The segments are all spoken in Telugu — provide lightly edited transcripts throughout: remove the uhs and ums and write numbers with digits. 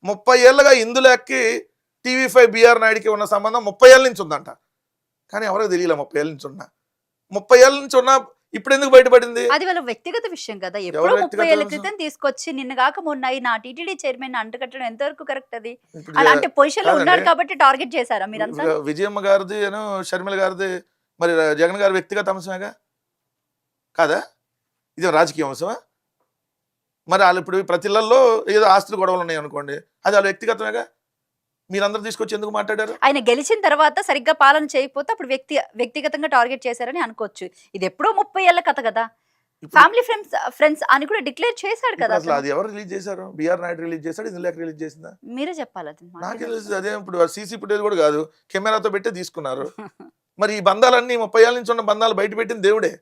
ముప్పై ఏళ్ళగా ఇందులోకి TV5 బిఆర్ నాయుడికి ఉన్న సంబంధం 30 ఏళ్ళ నుంచి ఉందంట. కానీ ఎవరికి తెలియలే 30 ఏళ్ళ నుంచి ఉన్నా. 30 ఏళ్ళ నుంచి ఉన్నా ఇప్పుడు ఎందుకు బయటపడింది? అది వాళ్ళ వ్యక్తిగత విషయం కదా. ఎప్పుడో 30 ఏళ్ల క్రితం తీసుకొచ్చి నిన్నగాక మొన్న నా టీటీడీ చైర్మన్ అంటగట్టడం ఎంతవరకు కరెక్ట్ అది? అలాంటి పొజిషన్ లో ఉన్నారు కాబట్టి టార్గెట్ చేశారా మీరంతా? విజయమ్మ గారిది షర్మిల గారిది మరి జగన్ గారి వ్యక్తిగత అంశమేగా కాదా? ఇది రాజకీయ అంశమా? మరి వాళ్ళు ఇప్పుడు ప్రతి ఇళ్లలో ఏదో ఆస్తులు గొడవలు ఉన్నాయి అనుకోండి, అది వాళ్ళ వ్యక్తిగతమేగా. మీరందరూ తీసుకొచ్చి ఎందుకు మాట్లాడారు? ఆయన గెలిచిన తర్వాత సరిగ్గా పాలన చేయకపోతే అప్పుడు వ్యక్తిగతంగా టార్గెట్ చేశారని అనుకోవచ్చు. ఇది ఎప్పుడో 30 ఏళ్ల కథ కదా. ఫ్యామిలీ ఫ్రెండ్స్ అని కూడా డిక్లేర్ చేశాడు కదా. అసలు అది ఎవరు రిలీజ్ చేశారు? బిఆర్ నాయుడు రిలీజ్ చేశాడు, ఇందులో రిలీజ్ చేసిందా? మీరే చెప్పాలి. అది నాకే తెలుసు. అదే ఇప్పుడు సీసీ ఫుటేజ్ కూడా కాదు, కెమెరాతో పెట్టే తీసుకున్నారు. మరి ఈ బంధాలన్నీ 30 ఏళ్ళ నుంచి ఉన్న బంధాలు బయట పెట్టిన దేవుడే.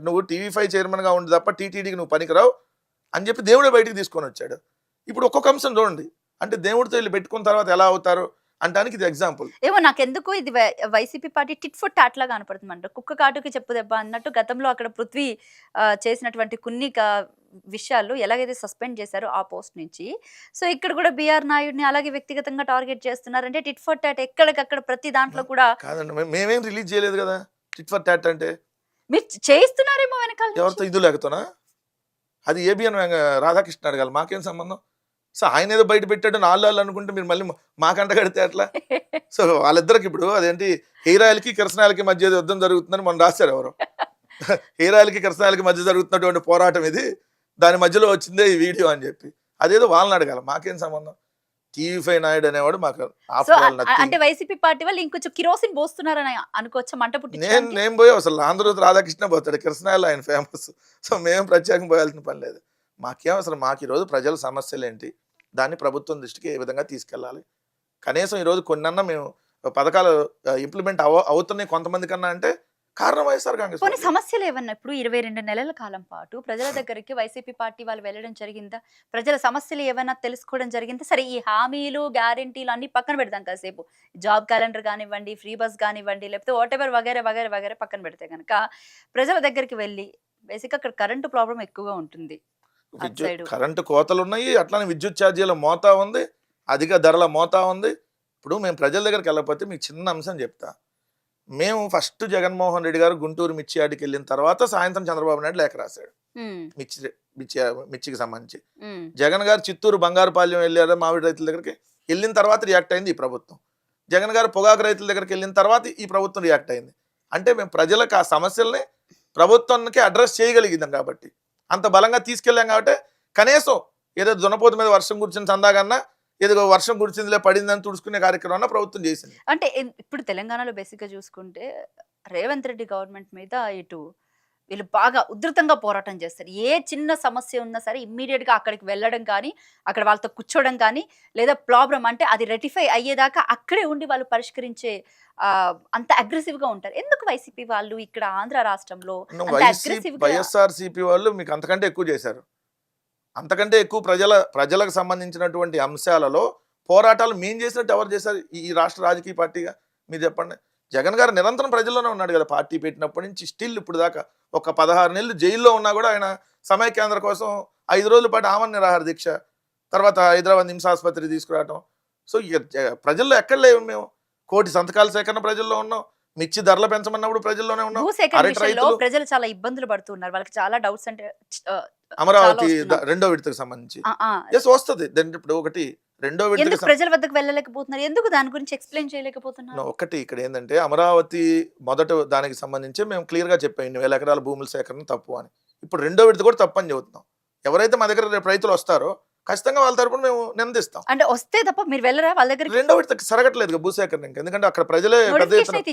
నువ్వు TV5 చైర్మన్ గా ఉండి తప్ప టీటీడీకి నువ్వు పనికిరావు అని చెప్పి దేవుడే బయటికి తీసుకొని వచ్చాడు. ఇప్పుడు ఒక్కొక్క అంశం చూడండి, అంటే దేవుడితో వెళ్ళి పెట్టుకున్న తర్వాత ఎలా అవుతారు అంటానికి ఇది ఎగ్జాంపుల్. ఏమో నాకెందుకు ఇది YCP party tit for tat లాగా కనపడుతుంది. కుక్క కాటుకి చెప్పు దెబ్బ అన్నట్టు గతంలో అక్కడ పృథ్వీ చేసినటువంటి కొన్ని విషయాలు ఎలాగైతే సస్పెండ్ చేశారో ఆ పోస్ట్ నుంచి, సో ఇక్కడ కూడా బిఆర్ నాయుడిని అలాగే వ్యక్తిగతంగా టార్గెట్ చేస్తున్నారంటే టిట్ ఫర్ టాట్ ఎక్కడికక్కడ ప్రతి దాంట్లో కూడా. కాదండి, మేమేం రిలీజ్ చేయలేదు కదా. టిట్ ఫర్ టాట్ అంటే మీరు చేస్తున్నారేమో వెనకాల. ఎవరితో? ఇది లేకపోతున్నా అది ఏబిఎన్ రాధాకృష్ణ అడగాలి, మాకేం సంబంధం? సో ఆయన ఏదో బయట పెట్టాడు నాళ్ళు అనుకుంటే మీరు మళ్ళీ మాకంట కడితే అట్లా. సో వాళ్ళిద్దరికి ఇప్పుడు అదేంటి హెయిర్ ఆయిల్కి కిరసనాయిల్కి మధ్య యుద్ధం జరుగుతుందని మనం రాశారు ఎవరు. హెయిర్ ఆయిల్కి కిరసనాయిల్కి మధ్య జరుగుతున్నటువంటి పోరాటం ఇది, దాని మధ్యలో వచ్చిందే ఈ వీడియో అని చెప్పి అదేదో వాళ్ళని అడగాలి, మాకేం సంబంధం? TV5 నాయుడు అనేవాడు మాకు. అంటే వైసీపీ పార్టీ వాళ్ళు ఇంకొంచెం కిరోసిన్ పోస్తున్నారని అనుకోవచ్చా? మంట పుట్టి నేను పోయి అసలు ఆంధ్రజ్యోతి రాధాకృష్ణ పోతాడు, కిరసనాయిల్ ఆయన ఫేమస్. సో మేము ప్రత్యేకంగా పోయాల్సిన పని లేదు. మాకేం అసలు మాకు ఈరోజు ప్రజల సమస్యలు ఏంటి, దాన్ని ప్రభుత్వం దృష్టికి ఏ విధంగా తీసుకెళ్ళాలి, కనీసం ఈరోజు కొన్నన్నా మేము పథకాలు ఇంప్లిమెంట్ అవుతున్నాయి కొంతమంది కన్నా అంటే కారణం వైఎస్ఆర్ కాంగ్రెస్. కొన్ని సమస్యలు ఏమన్నా ఇప్పుడు 22 నెలల కాలం పాటు ప్రజల దగ్గరికి వైసీపీ పార్టీ వాళ్ళు వెళ్ళడం జరిగిందా? ప్రజల సమస్యలు ఏమైనా తెలుసుకోవడం జరిగిందా? సరే, ఈ హామీలు గ్యారెంటీలు అన్ని పక్కన పెడతాం కాసేపు. జాబ్ క్యాలెండర్ కానివ్వండి, ఫ్రీ బస్ కానివ్వండి, లేకపోతే వాట్ ఎవర్ వగేరే వగేరే వగేరే పక్కన పెడితే కనుక ప్రజల దగ్గరికి వెళ్ళి బేసిక్ అక్కడ కరెంటు ప్రాబ్లం ఎక్కువగా ఉంటుంది. కరెంటు కోతలు ఉన్నాయి, అట్లానే విద్యుత్ ఛార్జీల మోతా ఉంది, అధిక ధరల మోతా ఉంది. ఇప్పుడు మేము ప్రజల దగ్గరికి వెళ్ళకపోతే మీకు చిన్న అంశం చెప్తా. మేము ఫస్ట్ జగన్మోహన్ రెడ్డి గారు గుంటూరు మిర్చి యార్డుకి వెళ్ళిన తర్వాత సాయంత్రం చంద్రబాబు నాయుడు లేఖ రాశాడు మిర్చికి సంబంధించి. జగన్ గారు చిత్తూరు బంగారుపాలెం వెళ్ళారు మామిడి రైతుల దగ్గరికి, వెళ్ళిన తర్వాత రియాక్ట్ అయింది ఈ ప్రభుత్వం. జగన్ గారు పొగాకు రైతుల దగ్గరికి వెళ్ళిన తర్వాత ఈ ప్రభుత్వం రియాక్ట్ అయింది. అంటే మేము ప్రజలకు ఆ సమస్యల్ని ప్రభుత్వానికి అడ్రస్ చేయగలిగిందాం కాబట్టి, అంత బలంగా తీసుకెళ్ళాం కాబట్టి కనీసం ఏదో దున్నపోతు మీద వర్షం కురిచిన చందాకన్నా ఏదో వర్షం కురిచిందిలే పడిందని తుడుచుకునే కార్యక్రమం ప్రభుత్వం చేసింది. అంటే ఇప్పుడు తెలంగాణలో బేసిక్గా చూసుకుంటే రేవంత్ రెడ్డి గవర్నమెంట్ మీద ఇటు వీళ్ళు బాగా ఉధృతంగా పోరాటం చేస్తారు. ఏ చిన్న సమస్య ఉన్నా సరే ఇమ్మీడియట్గా అక్కడికి వెళ్ళడం కానీ, అక్కడ వాళ్ళతో కూర్చోవడం కానీ, లేదా ప్రాబ్లం అంటే అది రెటిఫై అయ్యేదాకా అక్కడే ఉండి వాళ్ళు పరిష్కరించే అంత అగ్రెసివ్గా ఉంటారు. ఎందుకు వైసీపీ వాళ్ళు ఇక్కడ ఆంధ్ర రాష్ట్రంలో వైఎస్ఆర్సీపీ వాళ్ళు మీకు అంతకంటే ఎక్కువ చేశారు. అంతకంటే ఎక్కువ ప్రజలకు సంబంధించినటువంటి అంశాలలో పోరాటాలు మేము చేసినట్టు ఎవరు చేశారు ఈ రాష్ట్ర రాజకీయ పార్టీగా? మీరు చెప్పండి. జగన్ గారు నిరంతరం ప్రజల్లోనే ఉన్నాడు కదా, పార్టీ పెట్టినప్పటి నుంచి స్టిల్ ఇప్పుడు దాకా. ఒక 16 నెలలు జైల్లో ఉన్నా కూడా ఆయన సమైక్యాంధ్ర కోసం 5 రోజుల పాటు ఆమరణ నిరాహార దీక్ష, తర్వాత హైదరాబాద్ నిమ్స్ ఆసుపత్రి తీసుకురావటం. సో ప్రజల్లో ఎక్కడ లేవు మేము. 1 కోటి సంతకాల సేకరణ ప్రజల్లో ఉన్నాం, మిర్చి ధరలు పెంచమన్నప్పుడు ప్రజల్లోనే ఉన్నాం. ప్రజలు చాలా ఇబ్బందులు పడుతున్నారు, వాళ్ళకి చాలా డౌట్స్. అంటే అమరావతి 2వ విడతకు సంబంధించి వస్తుంది. ఇప్పుడు ఒకటి 2వ విడత ప్రజల వద్దకు వెళ్ళలేకపోతున్నారు, ఎందుకు దాని గురించి ఎక్స్ప్లెయిన్ చేయలేకపోతున్నారు? ఒకటి ఇక్కడ ఏంటంటే అమరావతి మొదట దానికి సంబంధించి మేము క్లియర్ గా చెప్పాం 2,000 ఎకరాల భూముల సేకరణ తప్పు అని. ఇప్పుడు 2వ విడత కూడా తప్పు అని చెబుతున్నాం. ఎవరైతే మా దగ్గర రేపు రైతులు వస్తారో ఖచ్చితంగా వాళ్ళ తరపున మేము నిందిస్తాం. అంటే వస్తే తప్ప మీరు వెళ్ళరా వాళ్ళ దగ్గర? 2వ విడతకి సరగట్లేదు భూసేకరణ, ఎందుకంటే అక్కడ ప్రజలే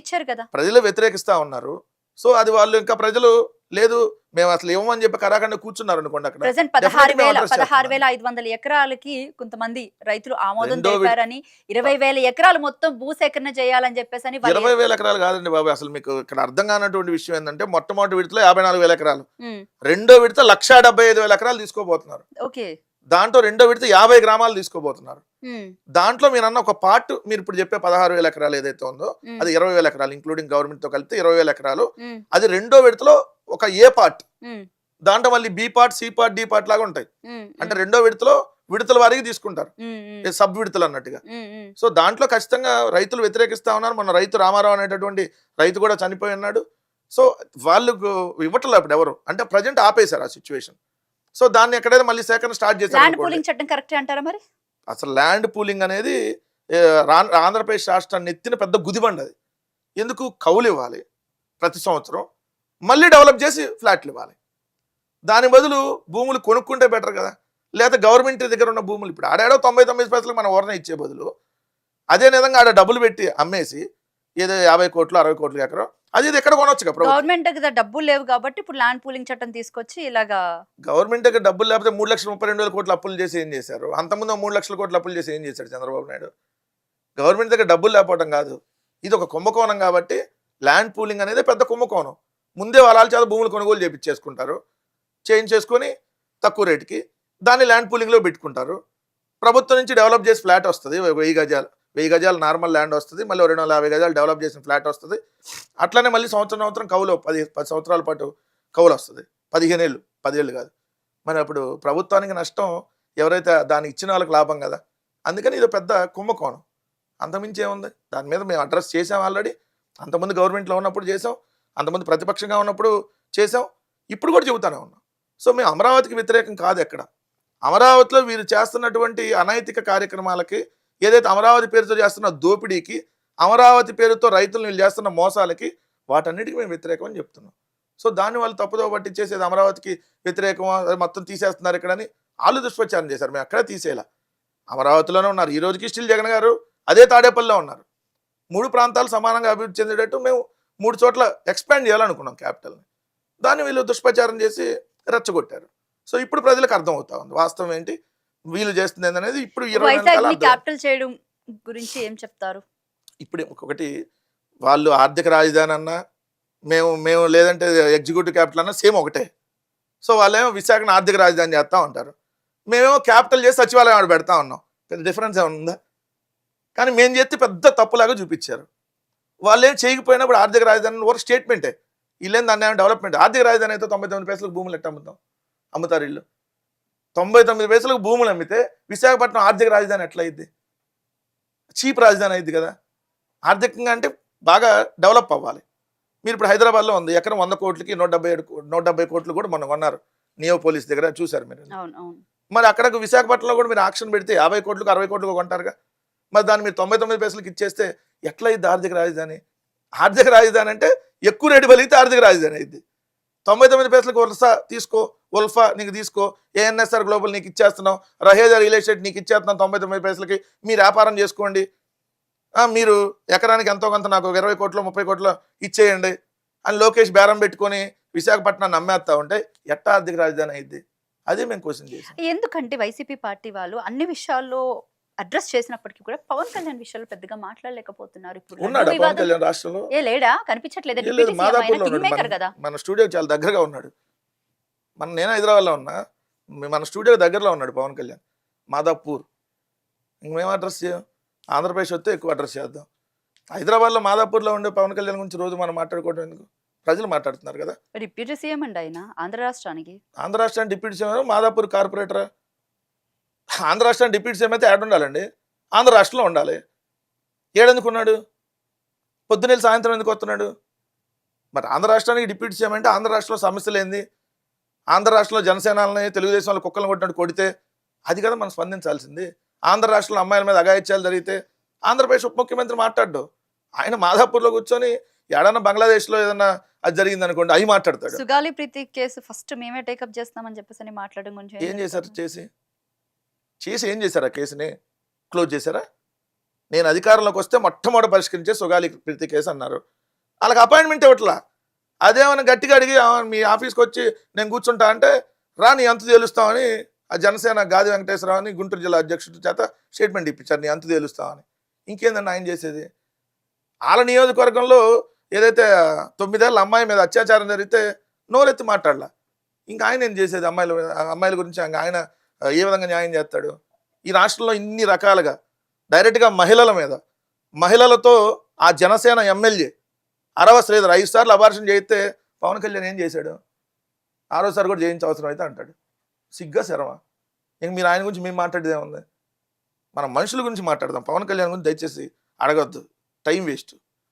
ఇచ్చారు కదా, ప్రజలే వ్యతిరేకిస్తా ఉన్నారు. సో అది వాళ్ళు ఇంకా ప్రజలు లేదు మేము అసలు ఏమని చెప్పి కరాఖండ కూర్చున్నారు అనుకోండి. అక్కడ 16,500 ఎకరాలకి కొంతమంది రైతులు ఆమోదం తెలిపారని, 20,000 ఎకరాలు మొత్తం భూసేకరణ చేయాలని చెప్పేసి. 20,000 ఎకరాలు కాదండి బాబు, అసలు మీకు ఇక్కడ అర్థం కానటువంటి విషయం ఏంటంటే మొట్టమొదటి విడతలో 54,000 ఎకరాలు, 2వ విడత 1,75,000 ఎకరాలు తీసుకోబోతున్నారు. దాంట్లో 2వ విడత 50 గ్రామాలు తీసుకోబోతున్నారు. దాంట్లో మీరు అన్న ఒక పార్ట్ మీరు ఇప్పుడు చెప్పే 16,000 ఎకరాలు ఏదైతే ఉందో అది 20,000 ఎకరాలు ఇంక్లూడింగ్ గవర్నమెంట్ తో కలిపితే 20,000 ఎకరాలు. అది 2వ విడతలో ఒక ఏ పార్ట్, దాంట్లో మళ్ళీ B part, C part, D part లాగా ఉంటాయి. అంటే రెండో విడతలో విడతల వారికి తీసుకుంటారు, సబ్ విడతలు అన్నట్టుగా. సో దాంట్లో ఖచ్చితంగా రైతులు వ్యతిరేకిస్తా ఉన్నారు. మన రైతు రామారావు అనేటటువంటి రైతు కూడా చనిపోయి ఉన్నాడు. సో వాళ్ళకు ఇవ్వట్లేదు అప్పుడు ఎవరు, అంటే ప్రజెంట్ ఆపేశారు ఆ సిచ్యువేషన్. సో దాన్ని ఎక్కడైతే మళ్ళీ సేకరణ స్టార్ట్ చేశారు. చట్టం కరెక్ట్ అంటారా మరి? అసలు ల్యాండ్ పూలింగ్ అనేది ఆంధ్రప్రదేశ్ రాష్ట్రాన్ని ఎత్తిన పెద్ద గుదిబండి అది. ఎందుకు? కౌలు ఇవ్వాలి ప్రతి సంవత్సరం, మళ్ళీ డెవలప్ చేసి ఫ్లాట్లు ఇవ్వాలి. దాని బదులు భూములు కొనుక్కుంటే బెటర్ కదా. లేదా గవర్నమెంట్ దగ్గర ఉన్న భూములు ఇప్పుడు ఆడాడో 99 పైసలకు మన ఓరణ ఇచ్చే బదులు అదే విధంగా ఆడ డబ్బులు పెట్టి అమ్మేసి ఏదో 50 కోట్లు 60 కోట్లు ఎకరం అది ఇది ఎక్కడ కొనొచ్చు కదా. గవర్నమెంట్ దగ్గర డబ్బులు లేవు కాబట్టి ఇప్పుడు ల్యాండ్ పూలింగ్ చట్టం తీసుకొచ్చి ఇలాగా గవర్నమెంట్ దగ్గర డబ్బులు లేకపోతే 3,32,000 కోట్లు అప్పులు చేసి ఏం చేశారు? అంతకుముందు 3 లక్షల కోట్లు అప్పులు చేసి ఏం చేశాడు చంద్రబాబు నాయుడు? గవర్నమెంట్ దగ్గర డబ్బులు లేకపోవడం కాదు, ఇది ఒక కుంభకోణం. కాబట్టి ల్యాండ్ పూలింగ్ అనేది పెద్ద కుంభకోణం. ముందే వాళ్ళ చేత భూములు కొనుగోలు చేయించేసుకుంటారు, చేయించేసుకొని తక్కువ రేటుకి దాన్ని ల్యాండ్ పూలింగ్లో పెట్టుకుంటారు. ప్రభుత్వం నుంచి డెవలప్ చేసి ఫ్లాట్ వస్తుంది, 1000 గజాలు నార్మల్ ల్యాండ్ వస్తుంది, మళ్ళీ 250 గజాలు డెవలప్ చేసిన ఫ్లాట్ వస్తుంది. అట్లనే మళ్ళీ సంవత్సరం కౌలు 10 సంవత్సరాల పాటు కౌలు వస్తుంది, 15 ఏళ్ళు, 10 ఏళ్ళు కాదు. మరి అప్పుడు ప్రభుత్వానికి నష్టం, ఎవరైతే దాన్ని ఇచ్చిన వాళ్ళకి లాభం కదా. అందుకని ఇది పెద్ద కుంభకోణం, అంతమించి ఏముంది. దాని మీద మేము అడ్రస్ చేసాం ఆల్రెడీ. అంతమంది గవర్నమెంట్లో ఉన్నప్పుడు చేసాం, అంతమంది ప్రతిపక్షంగా ఉన్నప్పుడు చేసాం, ఇప్పుడు కూడా చెబుతానే ఉన్నాం. సో మేము అమరావతికి వ్యతిరేకం కాదు. ఎక్కడ అమరావతిలో వీరు చేస్తున్నటువంటి అనైతిక కార్యక్రమాలకి, ఏదైతే అమరావతి పేరుతో చేస్తున్న దోపిడీకి, అమరావతి పేరుతో రైతులు వీళ్ళు చేస్తున్న మోసాలకి, వాటన్నిటికీ మేము వ్యతిరేకం అని చెప్తున్నాం. సో దాన్ని వాళ్ళు తప్పుదో పట్టించేసేది అమరావతికి వ్యతిరేకం మొత్తం తీసేస్తున్నారు ఇక్కడని వాళ్ళు దుష్ప్రచారం చేశారు. మేము అక్కడే తీసేలా, అమరావతిలోనే ఉన్నారు. ఈ రోజుకి స్టిల్ జగన్ గారు అదే తాడేపల్లిలో ఉన్నారు. 3 ప్రాంతాలు సమానంగా అభివృద్ధి చెందేటట్టు మేము 3 చోట్ల ఎక్స్పాండ్ చేయాలనుకున్నాం క్యాపిటల్ని. దాన్ని వీళ్ళు దుష్ప్రచారం చేసి రెచ్చగొట్టారు. సో ఇప్పుడు ప్రజలకు అర్థం అవుతా ఉంది వాస్తవం ఏంటి వీళ్ళు చేస్తుంది అనేది. ఇప్పుడు క్యాపిటల్ చేయడం గురించి ఏం చెప్తారు? ఇప్పుడు ఒకటి వాళ్ళు ఆర్థిక రాజధాని అన్నా మేము లేదంటే ఎగ్జిక్యూటివ్ క్యాపిటల్ అన్నా సేమ్ ఒకటే. సో వాళ్ళేమో విశాఖను ఆర్థిక రాజధాని చేస్తూ ఉంటారు, మేమేమో క్యాపిటల్ చేసి సచివాలయం ఆడ పెడతా ఉన్నాం. పెద్ద డిఫరెన్స్ ఏమైనా ఉందా? కానీ మేము చేస్తే పెద్ద తప్పులాగా చూపించారు. వాళ్ళు ఏం చేయకపోయినప్పుడు ఆర్థిక రాజధాని ఒక స్టేట్మెంటే, వీళ్ళేం దాన్ని ఏమైనా డెవలప్మెంట్. ఆర్థిక రాజధాని అయితే 99 పైసలకు భూములు ఎట్ట అమ్ముతారు వీళ్ళు? 99 పైసలకు భూములు అమ్మితే విశాఖపట్నం ఆర్థిక రాజధాని ఎట్లా అయింది? చీప్ రాజధాని అయింది కదా. ఆర్థికంగా అంటే బాగా డెవలప్ అవ్వాలి. మీరు ఇప్పుడు హైదరాబాద్లో ఉంది, ఎకరం 100 కోట్లకి 170 కోట్లు కూడా మొన్న కొన్నారు నియోపోలిస్ దగ్గర, చూశారు మీరు. మరి అక్కడకు విశాఖపట్నంలో కూడా మీరు ఆక్షన్ పెడితే 50 కోట్లకు 60 కోట్లకు కొంటారుగా. మరి దాన్ని మీరు 99 పైసలకు ఇచ్చేస్తే ఎట్లా అయింది ఆర్థిక రాజధాని? ఆర్థిక రాజధాని అంటే ఎక్కువ రేటు పలిగితే ఆర్థిక రాజధాని అయింది. 99 పైసలకు ఉల్ఫా నీకు తీసుకో, ఏఎన్ఎస్ఆర్ గ్లోబల్ నీకు ఇచ్చేస్తున్నాం, రహేజా రియల్ ఎస్టేట్ నీకు ఇచ్చేస్తున్నాం 99 పైసలకి, మీరు వ్యాపారం చేసుకోండి, మీరు ఎకరానికి ఎంతో కొంత నాకు 20 కోట్లు 30 కోట్లు ఇచ్చేయండి అని లోకేష్ బేరం పెట్టుకొని విశాఖపట్నాన్ని అమ్మేస్తా ఉంటే ఎట్టా ఆర్థిక రాజధాని అయింది? అదే మేము క్వశ్చన్ చేసాం. ఎందుకంటే వైసీపీ పార్టీ వాళ్ళు అన్ని విషయాల్లో అడ్రస్ చేసినప్పటికీ కూడా పవన్ కళ్యాణ్ విషయాలు పెద్దగా మాట్లాడలేకపోతున్నారు. ఇప్పుడు ఉన్నాడు పవన్ కళ్యాణ్ రాష్ట్రంలో? లేడా, కనిపించట్లేదు. మన స్టూడియోకి చాలా దగ్గరగా ఉన్నాడు. నేను హైదరాబాద్లో ఉన్నా, మన స్టూడియోకి దగ్గరలో ఉన్నాడు పవన్ కళ్యాణ్, మాదాపూర్. మేము అడ్రస్ చేయం, ఆంధ్రప్రదేశ్ వస్తే ఎక్కువ అడ్రస్ చేద్దాం. హైదరాబాద్లో మాదాపూర్లో ఉండే పవన్ కళ్యాణ్ గురించి రోజు మనం మాట్లాడుకోవడం ఎందుకు? ప్రజలు మాట్లాడుతున్నారు కదా. డిప్యూటీ సీఎం అండి ఆయన ఆంధ్ర రాష్ట్రానికి డిప్యూటీ సీఎం, మాదాపూర్ కార్పొరేటరా? ఆంధ్ర రాష్ట్రానికి డిప్యూటీ సీఎం అయితే ఏడు ఉండాలండి, ఆంధ్ర రాష్ట్రంలో ఉండాలి. ఏడెందుకున్నాడు? పొద్దున్నెళ్ళి సాయంత్రం ఎందుకు వస్తున్నాడు? మరి ఆంధ్ర రాష్ట్రానికి డిప్యూటీ సీఎం అంటే ఆంధ్ర రాష్ట్రంలో సమస్యలు ఏంది? ఆంధ్ర రాష్ట్రంలో జనసేనని తెలుగుదేశం వాళ్ళు కుక్కలను కొట్టినట్టు కొడితే అది కదా మనం స్పందించాల్సింది. ఆంధ్ర రాష్ట్రంలో అమ్మాయిల మీద అఘాయిత్యాలు జరిగితే ఆంధ్రప్రదేశ్ ఉప ముఖ్యమంత్రి మాట్లాడు. ఆయన మాదాపూర్లో కూర్చొని ఏడన్నా బంగ్లాదేశ్లో ఏదన్నా అది జరిగింది అనుకోండి అవి మాట్లాడతాడు. సుగాలి ప్రీతి కేసు ఫస్ట్ మేమే టేకప్ చేస్తామని చెప్పేసి మాట్లాడడం గురించి ఏం చేశారు? చేసి ఏం చేశారు? ఆ కేసుని క్లోజ్ చేశారా? నేను అధికారంలోకి వస్తే మొట్టమొదటి పరిష్కరించే సుగాలి ప్రీతి కేసు అన్నారు. వాళ్ళకి అపాయింట్మెంట్ ఇవ్వట్లా. అదేమన్నా గట్టిగా అడిగి మీ ఆఫీస్కి వచ్చి నేను కూర్చుంటా అంటే రా నీ అంతు తేలుస్తామని ఆ జనసేన గాది వెంకటేశ్వరరావుని గుంటూరు జిల్లా అధ్యక్షుడి చేత స్టేట్మెంట్ ఇప్పించారు, నీ అంతు తేలుస్తామని. ఇంకేందన్నా ఆయన చేసేది? వాళ్ళ నియోజకవర్గంలో ఏదైతే 9 ఏళ్ళ అమ్మాయి మీద అత్యాచారం జరిగితే నోరెత్తి మాట్లాడలా. ఇంకా ఆయన ఏం చేసేది? అమ్మాయిల గురించి ఆయన ఏ విధంగా న్యాయం చేస్తాడు? ఈ రాష్ట్రంలో ఇన్ని రకాలుగా డైరెక్ట్గా మహిళల మీద, మహిళలతో ఆ జనసేన ఎమ్మెల్యే అరవ శ్రీధర్ 5 సార్లు అబార్షన్ చేయితే పవన్ కళ్యాణ్ ఏం చేశాడు? ఆరోసారి కూడా చేయించే అవసరం అయితే అంటాడు. సిగ్గా శరమా? ఇంక మీరు ఆయన గురించి మేము మాట్లాడేది ఏముంది? మనం మనుషుల గురించి మాట్లాడదాం. పవన్ కళ్యాణ్ గురించి దయచేసి అడగొద్దు, టైం వేస్ట్.